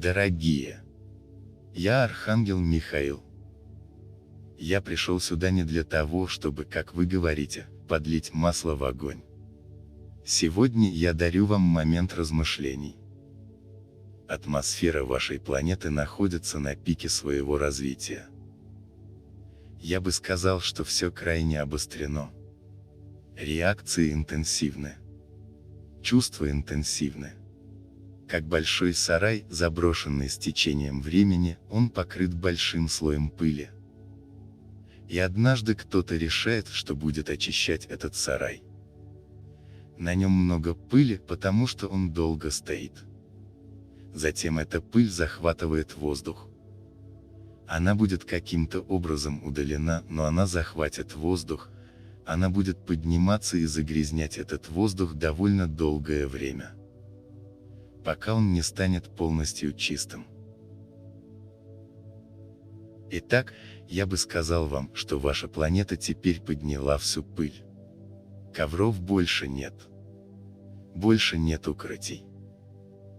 Дорогие, я Архангел Михаил. Я пришел сюда не для того, чтобы, как вы говорите, подлить масло в огонь. Сегодня я дарю вам момент размышлений. Атмосфера вашей планеты находится на пике своего развития. Я бы сказал, что все крайне обострено. Реакции интенсивны. Чувства интенсивны. Как большой сарай, заброшенный с течением времени, он покрыт большим слоем пыли. И однажды кто-то решает, что будет очищать этот сарай. На нем много пыли, потому что он долго стоит. Затем эта пыль захватывает воздух. Она будет каким-то образом удалена, но она захватит воздух, она будет подниматься и загрязнять этот воздух довольно долгое время, пока он не станет полностью чистым. Итак, я бы сказал вам, что ваша планета теперь подняла всю пыль. Ковров больше нет. Больше нет укрытий.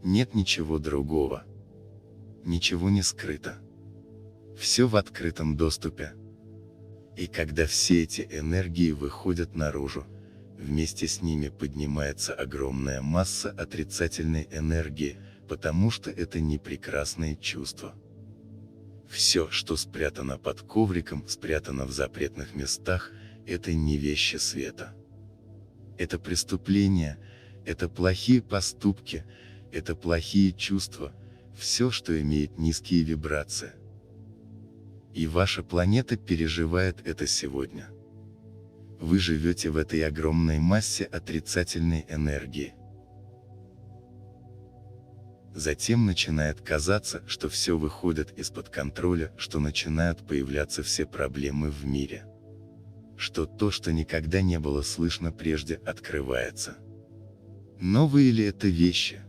Нет ничего другого. Ничего не скрыто. Все в открытом доступе. И когда все эти энергии выходят наружу, вместе с ними поднимается огромная масса отрицательной энергии, потому что это не прекрасные чувства. Все, что спрятано под ковриком, спрятано в запретных местах, это не вещи света. Это преступления, это плохие поступки, это плохие чувства, все, что имеет низкие вибрации. И ваша планета переживает это сегодня. Вы живете в этой огромной массе отрицательной энергии. Затем начинает казаться, что все выходит из-под контроля, что начинают появляться все проблемы в мире. Что то, что никогда не было слышно прежде, открывается. Новые ли это вещи?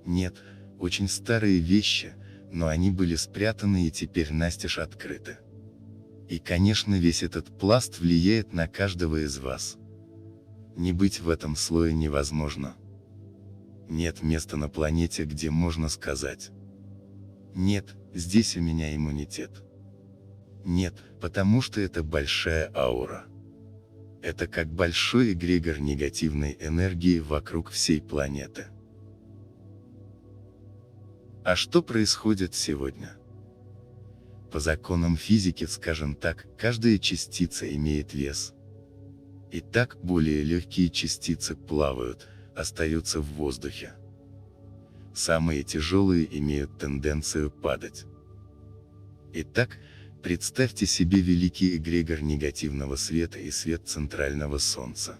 Нет, очень старые вещи, но они были спрятаны и теперь настежь открыты. И, конечно, весь этот пласт влияет на каждого из вас. Не быть в этом слое невозможно. Нет места на планете, где можно сказать: нет, здесь у меня иммунитет. Нет, потому что это большая аура. Это как большой эгрегор негативной энергии вокруг всей планеты. А что происходит сегодня? По законам физики, скажем так, каждая частица имеет вес. Итак, более легкие частицы плавают, остаются в воздухе. Самые тяжелые имеют тенденцию падать. Итак, представьте себе великий эгрегор негативного света и свет центрального Солнца.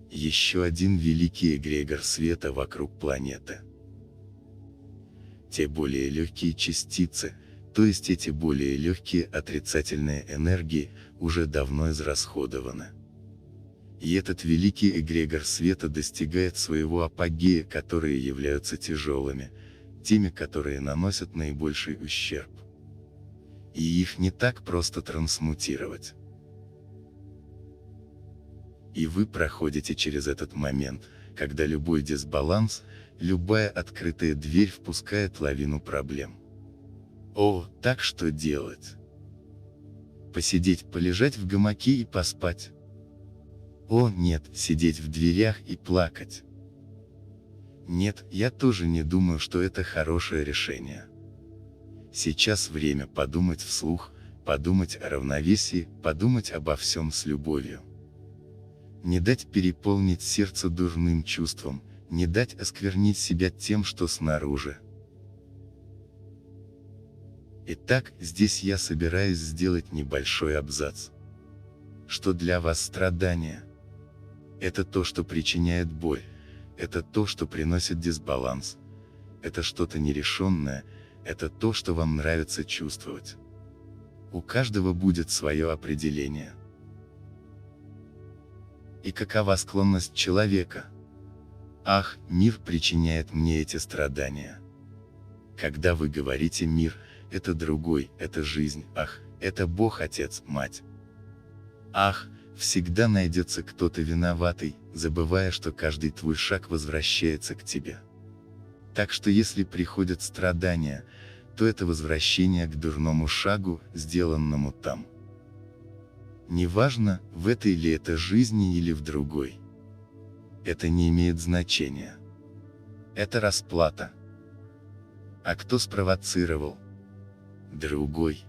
Еще один великий эгрегор света вокруг планеты. Те более легкие частицы, то есть эти более легкие отрицательные энергии, уже давно израсходованы. И этот великий эгрегор света достигает своего апогея, которые являются тяжелыми, теми, которые наносят наибольший ущерб. И их не так просто трансмутировать. И вы проходите через этот момент, когда любой дисбаланс, любая открытая дверь впускает лавину проблем. О, так что делать? Посидеть, полежать в гамаке и поспать? О, нет, сидеть в дверях и плакать. Нет, я тоже не думаю, что это хорошее решение. Сейчас время подумать вслух, подумать о равновесии, подумать обо всем с любовью. Не дать переполнить сердце дурным чувством, не дать осквернить себя тем, что снаружи. Итак, здесь я собираюсь сделать небольшой абзац. Что для вас страдание? Это то, что причиняет боль, это то, что приносит дисбаланс, это что-то нерешенное, это то, что вам нравится чувствовать. У каждого будет свое определение. И какова склонность человека? Ах, мир причиняет мне эти страдания. Когда вы говорите «мир», это другой, это жизнь, ах, это Бог, Отец, Мать. Ах, всегда найдется кто-то виноватый, забывая, что каждый твой шаг возвращается к тебе. Так что если приходят страдания, то это возвращение к дурному шагу, сделанному там. Неважно, в этой ли это жизни или в другой. Это не имеет значения. Это расплата. А кто спровоцировал? Другой.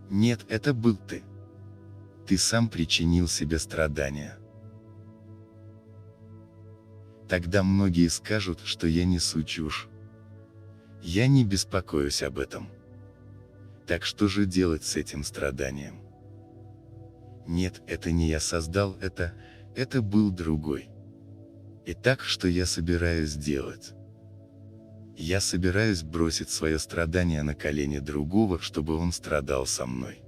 Нет, это был ты. Ты сам причинил себе страдания. Тогда многие скажут, что я несу чушь. Я не беспокоюсь об этом. Так что же делать с этим страданием? Нет, это не я создал это был другой. Итак, что я собираюсь делать? Я собираюсь бросить свое страдание на колени другого, чтобы он страдал со мной.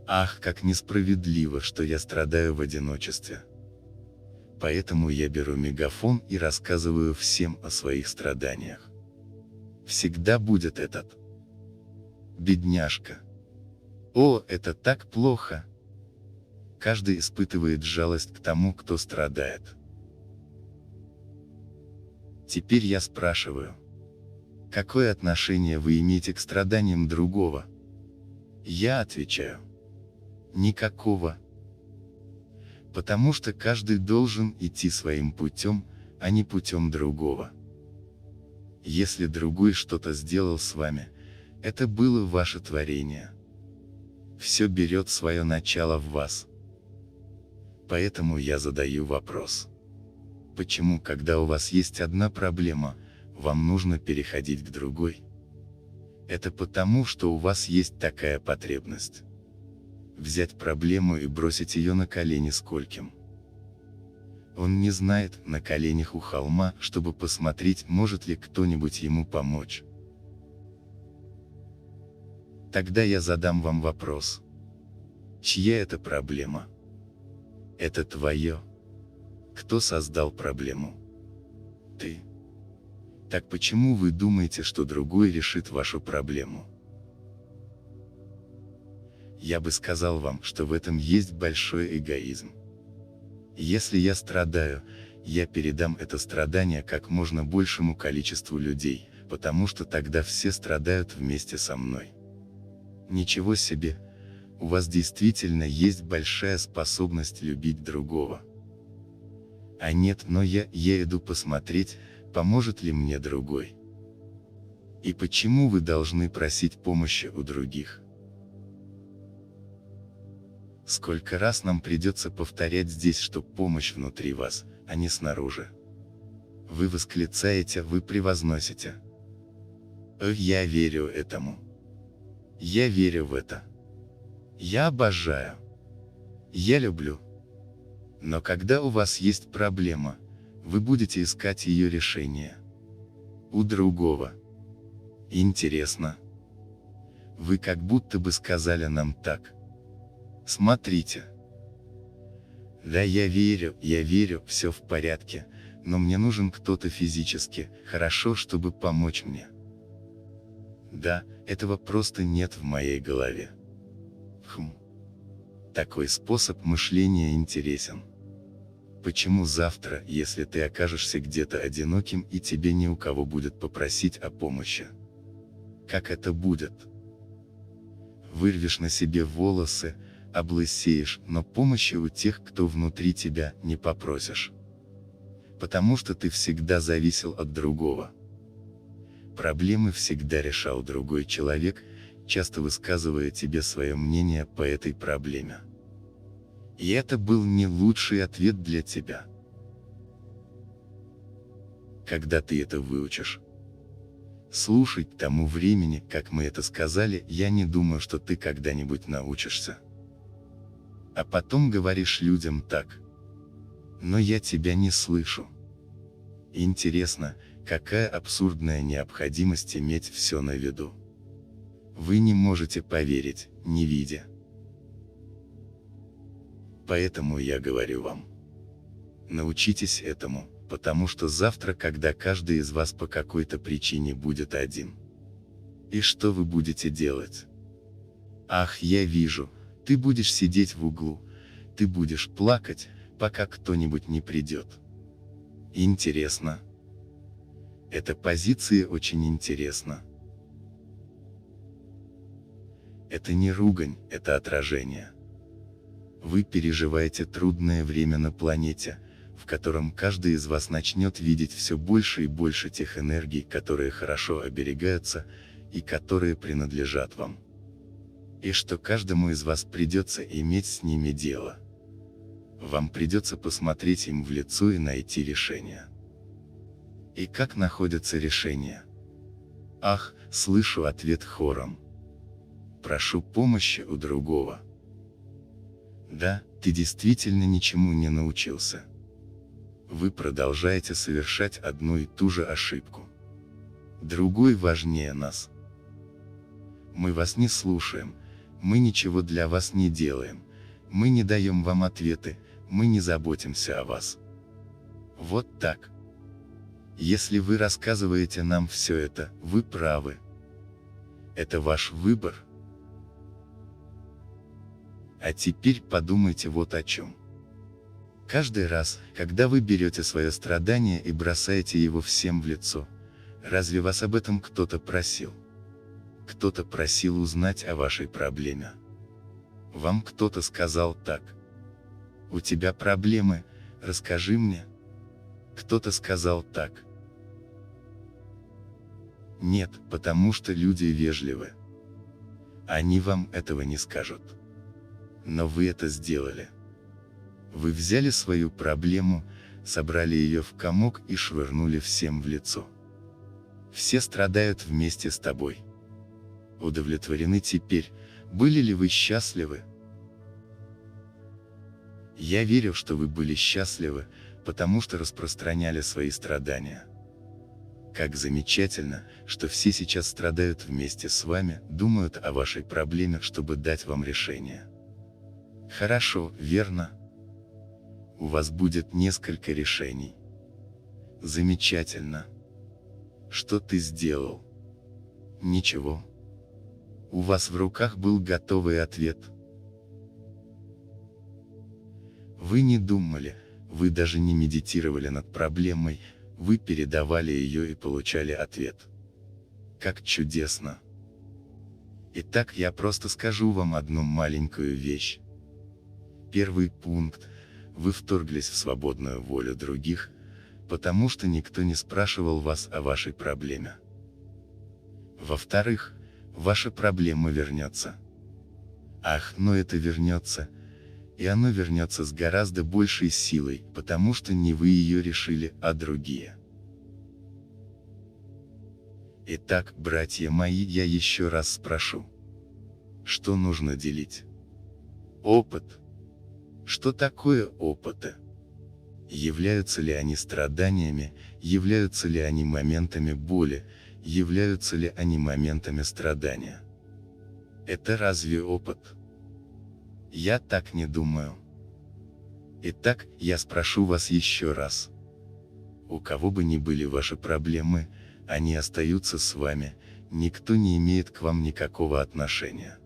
Ах, как несправедливо, что я страдаю в одиночестве. Поэтому я беру мегафон и рассказываю всем о своих страданиях. Всегда будет этот. Бедняжка. О, это так плохо. Каждый испытывает жалость к тому, кто страдает. Теперь я спрашиваю. Какое отношение вы имеете к страданиям другого? Я отвечаю. Никакого. Потому что каждый должен идти своим путем, а не путем другого. Если другой что-то сделал с вами, это было ваше творение. Все берет свое начало в вас. Поэтому я задаю вопрос. Почему, когда у вас есть одна проблема, вам нужно переходить к другой? Это потому, что у вас есть такая потребность. Взять проблему и бросить ее на колени скольким. Он не знает, на коленях у холма, чтобы посмотреть, может ли кто-нибудь ему помочь. Тогда я задам вам вопрос. Чья это проблема? Это твое. Кто создал проблему? Ты. Так почему вы думаете, что другой решит вашу проблему? Я бы сказал вам, что в этом есть большой эгоизм. Если я страдаю, я передам это страдание как можно большему количеству людей, потому что тогда все страдают вместе со мной. Ничего себе, у вас действительно есть большая способность любить другого. А нет, но я иду посмотреть, поможет ли мне другой. И почему вы должны просить помощи у других? Сколько раз нам придется повторять здесь, что помощь внутри вас, а не снаружи. Вы восклицаете, вы превозносите. Я верю этому. Я верю в это. Я обожаю. Я люблю. Но когда у вас есть проблема, вы будете искать ее решение. У другого. Интересно. Вы как будто бы сказали нам так. Смотрите. Да, я верю, все в порядке, но мне нужен кто-то физически, хорошо, чтобы помочь мне. Да, этого просто нет в моей голове. Такой способ мышления интересен. Почему завтра, если ты окажешься где-то одиноким и тебе не у кого будет попросить о помощи? Как это будет? Вырвешь на себе волосы, облысеешь, но помощи у тех, кто внутри тебя, не попросишь. Потому что ты всегда зависел от другого. Проблемы всегда решал другой человек, часто высказывая тебе свое мнение по этой проблеме. И это был не лучший ответ для тебя. Когда ты это выучишь? Слушай, к тому времени, как мы это сказали, я не думаю, что ты когда-нибудь научишься. А потом говоришь людям так. Но я тебя не слышу. Интересно, какая абсурдная необходимость иметь все на виду. Вы не можете поверить, не видя. Поэтому я говорю вам. Научитесь этому, потому что завтра, когда каждый из вас по какой-то причине будет один. И что вы будете делать? Ах, я вижу, ты будешь сидеть в углу, ты будешь плакать, пока кто-нибудь не придет. Интересно. Эта позиция очень интересна. Это не ругань, это отражение. Вы переживаете трудное время на планете, в котором каждый из вас начнет видеть все больше и больше тех энергий, которые хорошо оберегаются, и которые принадлежат вам. И что каждому из вас придется иметь с ними дело. Вам придется посмотреть им в лицо и найти решение. И как находятся решения? Ах, слышу ответ хором. Прошу помощи у другого. Да, ты действительно ничему не научился. Вы продолжаете совершать одну и ту же ошибку. Другой важнее нас. Мы вас не слушаем, мы ничего для вас не делаем, мы не даем вам ответы, мы не заботимся о вас. Вот так. Если вы рассказываете нам все это, вы правы. Это ваш выбор. А теперь подумайте вот о чем. Каждый раз, когда вы берете свое страдание и бросаете его всем в лицо, разве вас об этом кто-то просил? Кто-то просил узнать о вашей проблеме. Вам кто-то сказал так: у тебя проблемы, расскажи мне. Кто-то сказал так. Нет, потому что люди вежливы. Они вам этого не скажут. Но вы это сделали. Вы взяли свою проблему, собрали ее в комок и швырнули всем в лицо. Все страдают вместе с тобой. Удовлетворены теперь, были ли вы счастливы? Я верю, что вы были счастливы, потому что распространяли свои страдания. Как замечательно, что все сейчас страдают вместе с вами, думают о вашей проблеме, чтобы дать вам решение. Хорошо, верно? У вас будет несколько решений. Замечательно. Что ты сделал? Ничего. У вас в руках был готовый ответ. Вы не думали, вы даже не медитировали над проблемой, вы передавали ее и получали ответ. Как чудесно. Итак, я просто скажу вам одну маленькую вещь. Первый пункт. Вы вторглись в свободную волю других, потому что никто не спрашивал вас о вашей проблеме. Во-вторых, ваша проблема вернется. Ах, но это вернется, и оно вернется с гораздо большей силой, потому что не вы ее решили, а другие. Итак, братья мои, я еще раз спрошу. Что нужно делить? Опыт. Что такое опыты? Являются ли они страданиями, являются ли они моментами боли, являются ли они моментами страдания? Это разве опыт? Я так не думаю. Итак, я спрошу вас еще раз. У кого бы ни были ваши проблемы, они остаются с вами, никто не имеет к вам никакого отношения.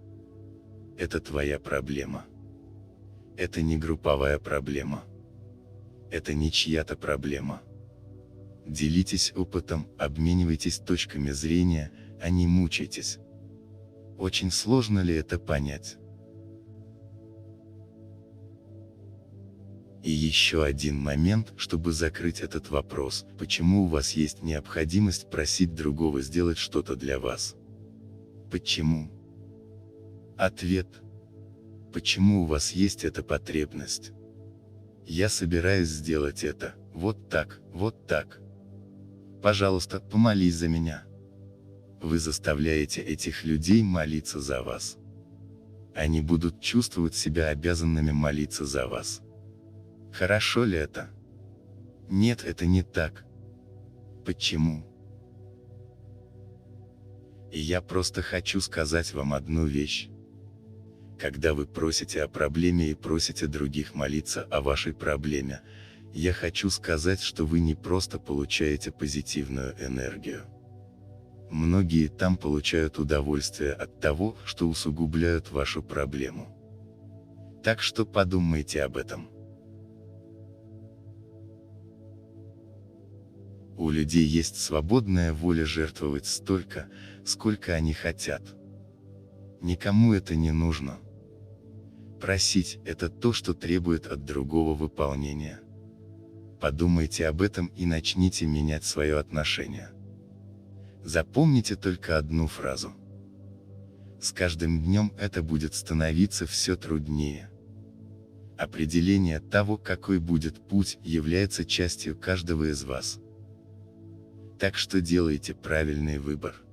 Это твоя проблема. Это не групповая проблема. Это не чья-то проблема. Делитесь опытом, обменивайтесь точками зрения, а не мучайтесь. Очень сложно ли это понять? И еще один момент, чтобы закрыть этот вопрос: почему у вас есть необходимость просить другого сделать что-то для вас? Почему? Ответ: почему у вас есть эта потребность? Я собираюсь сделать это, вот так, вот так. Пожалуйста, помолись за меня. Вы заставляете этих людей молиться за вас. Они будут чувствовать себя обязанными молиться за вас. Хорошо ли это? Нет, это не так. Почему? И я просто хочу сказать вам одну вещь. Когда вы просите о проблеме и просите других молиться о вашей проблеме, я хочу сказать, что вы не просто получаете позитивную энергию. Многие там получают удовольствие от того, что усугубляют вашу проблему. Так что подумайте об этом. У людей есть свободная воля жертвовать столько, сколько они хотят. Никому это не нужно. Просить – это то, что требует от другого выполнения. Подумайте об этом и начните менять свое отношение. Запомните только одну фразу. С каждым днем это будет становиться все труднее. Определение того, какой будет путь, является частью каждого из вас. Так что делайте правильный выбор.